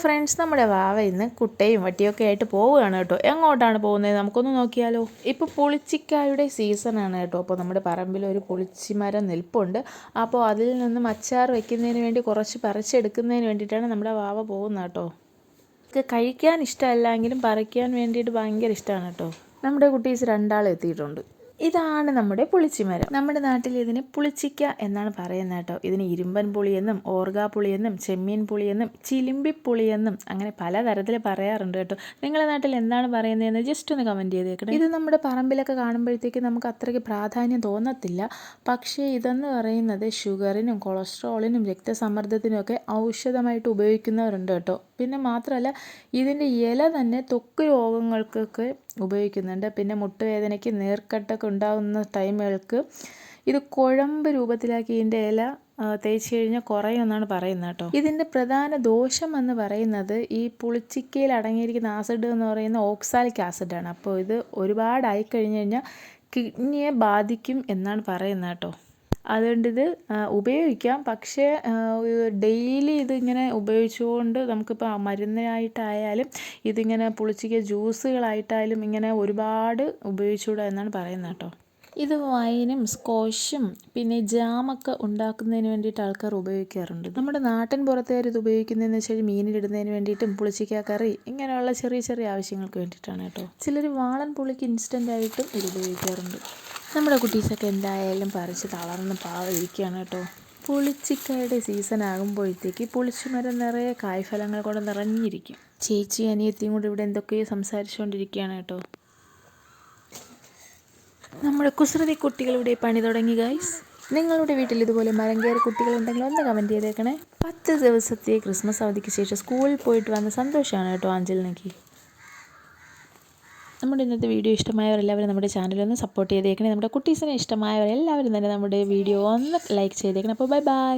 Friends, നമ്മുടെ വാവ ഇന്ന് കുട്ടയും വട്ടിയൊക്കെ ആയിട്ട് പോവുകയാണ് കേട്ടോ. എങ്ങോട്ടാണ് പോകുന്നത് നമുക്കൊന്ന് നോക്കിയാലോ. ഇപ്പോൾ പുളിച്ചിക്കായുടെ സീസണാണ് കേട്ടോ. അപ്പോൾ നമ്മുടെ പറമ്പിൽ ഒരു പുളിച്ചിമരം നിൽപ്പുണ്ട്. അപ്പോൾ അതിൽ നിന്നും അച്ചാർ വെക്കുന്നതിന് വേണ്ടി കുറച്ച് പറിച്ചെടുക്കുന്നതിന് വേണ്ടിയിട്ടാണ് നമ്മുടെ വാവ പോകുന്നത് കേട്ടോ. കഴിക്കാൻ ഇഷ്ടമല്ലെങ്കിലും പറിക്കാൻ വേണ്ടിയിട്ട് ഭയങ്കര ഇഷ്ടമാണ് കേട്ടോ. നമ്മുടെ കുട്ടീസ് രണ്ടാളും എത്തിയിട്ടുണ്ട്. ഇതാണ് നമ്മുടെ പുളിച്ചിമരം. നമ്മുടെ നാട്ടിൽ ഇതിന് പുളിച്ചിക്ക എന്നാണ് പറയുന്നത് കേട്ടോ. ഇതിന് ഇരുമ്പൻ പുളിയെന്നും ഓർഗാ പുളിയെന്നും ചെമ്മീൻ പുളിയെന്നും ചിലിമ്പിപ്പുളിയെന്നും അങ്ങനെ പലതരത്തിൽ പറയാറുണ്ട് കേട്ടോ. നിങ്ങളുടെ നാട്ടിൽ എന്താണ് പറയുന്നതെന്ന് ജസ്റ്റ് ഒന്ന് കമൻറ്റ് ചെയ്തേക്കണം. ഇത് നമ്മുടെ പറമ്പിലൊക്കെ കാണുമ്പോഴത്തേക്ക് നമുക്ക് അത്രയ്ക്ക് പ്രാധാന്യം തോന്നത്തില്ല. പക്ഷേ ഇതെന്ന് പറയുന്നത് ഷുഗറിനും കൊളസ്ട്രോളിനും രക്തസമ്മർദ്ദത്തിനും ഒക്കെ ഔഷധമായിട്ട് ഉപയോഗിക്കുന്നവരുണ്ട് കേട്ടോ. പിന്നെ മാത്രമല്ല, ഇതിൻ്റെ ഇല തന്നെ ത്വക്ക് രോഗങ്ങൾക്കൊക്കെ ഉപയോഗിക്കുന്നുണ്ട്. പിന്നെ മുട്ടുവേദനയ്ക്ക് നീർക്കെട്ടൊക്കെ ഉണ്ടാകുന്ന ടൈമുകൾക്ക് ഇത് കുഴമ്പ് രൂപത്തിലാക്കി ഇതിൻ്റെ ഇല തേച്ച് കഴിഞ്ഞാൽ കുറയുമെന്നാണ് പറയുന്നത് കേട്ടോ. ഇതിൻ്റെ പ്രധാന ദോഷം എന്ന് പറയുന്നത് ഈ പുളിച്ചിക്കയിൽ അടങ്ങിയിരിക്കുന്ന ആസിഡ് എന്ന് പറയുന്ന ഓക്സാലിക് ആസിഡാണ്. അപ്പോൾ ഇത് ഒരുപാടായി കഴിഞ്ഞ് കഴിഞ്ഞാൽ കിഡ്നിയെ ബാധിക്കും എന്നാണ് പറയുന്നത് കേട്ടോ. അതുകൊണ്ടിത് ഉപയോഗിക്കാം. പക്ഷേ ഡെയിലി ഇതിങ്ങനെ ഉപയോഗിച്ചുകൊണ്ട് നമുക്കിപ്പോൾ മരുന്നായിട്ടായാലും ഇതിങ്ങനെ പുളിച്ചിക്ക ജ്യൂസുകളായിട്ടായാലും ഇങ്ങനെ ഒരുപാട് ഉപയോഗിച്ചുകൂടാ എന്നാണ് പറയുന്നത് കേട്ടോ. ഇത് വൈനും സ്കോഷും പിന്നെ ജാമൊക്കെ ഉണ്ടാക്കുന്നതിന് വേണ്ടിയിട്ട് ആൾക്കാർ ഉപയോഗിക്കാറുണ്ട്. നമ്മുടെ നാട്ടിൻ പുറത്തുകാർ ഇത് ഉപയോഗിക്കുന്നതെന്ന് വെച്ചാൽ മീനിലിടുന്നതിന് വേണ്ടിയിട്ടും പുളിച്ചിക്ക കറി ഇങ്ങനെയുള്ള ചെറിയ ചെറിയ ആവശ്യങ്ങൾക്ക് വേണ്ടിയിട്ടാണ് കേട്ടോ. ചിലർ വാളൻ പുളിക്ക് ഇൻസ്റ്റൻ്റായിട്ടും ഇത് ഉപയോഗിക്കാറുണ്ട്. നമ്മുടെ കുട്ടീസൊക്കെ എന്തായാലും പറിച്ച് തളർന്ന് പാവിരിക്കുകയാണ് കേട്ടോ. പുളിച്ചിക്കായുടെ സീസൺ ആകുമ്പോഴത്തേക്ക് പുളിച്ചുമരം നിറയെ കായ്ഫലങ്ങൾ കൊണ്ട് നിറഞ്ഞിരിക്കും. ചേച്ചി അനിയത്തിയും കൂടി ഇവിടെ എന്തൊക്കെയോ സംസാരിച്ചുകൊണ്ടിരിക്കുകയാണ് കേട്ടോ. നമ്മുടെ കുസൃതി കുട്ടികളുടെ പണി തുടങ്ങി ഗൈസ്. നിങ്ങളുടെ വീട്ടിൽ ഇതുപോലെ മരം കയറി കുട്ടികളുണ്ടെങ്കിൽ ഒന്ന് കമൻറ്റ് ചെയ്തേക്കണേ. 10 ദിവസത്തെ ക്രിസ്മസ് അവധിക്ക് ശേഷം സ്കൂളിൽ പോയിട്ട് വന്ന സന്തോഷമാണ് കേട്ടോ ആഞ്ചലിനേക്ക്. നമ്മുടെ ഇന്നത്തെ വീഡിയോ ഇഷ്ടമായവരെല്ലാവരും നമ്മുടെ ചാനലൊന്ന് സപ്പോർട്ട് ചെയ്തേക്കണേ. നമ്മുടെ കുട്ടീസിനെ ഇഷ്ടമായവരെല്ലാവരും തന്നെ നമ്മുടെ വീഡിയോ ഒന്ന് ലൈക്ക് ചെയ്തേക്കണം. അപ്പോൾ ബൈ ബൈ.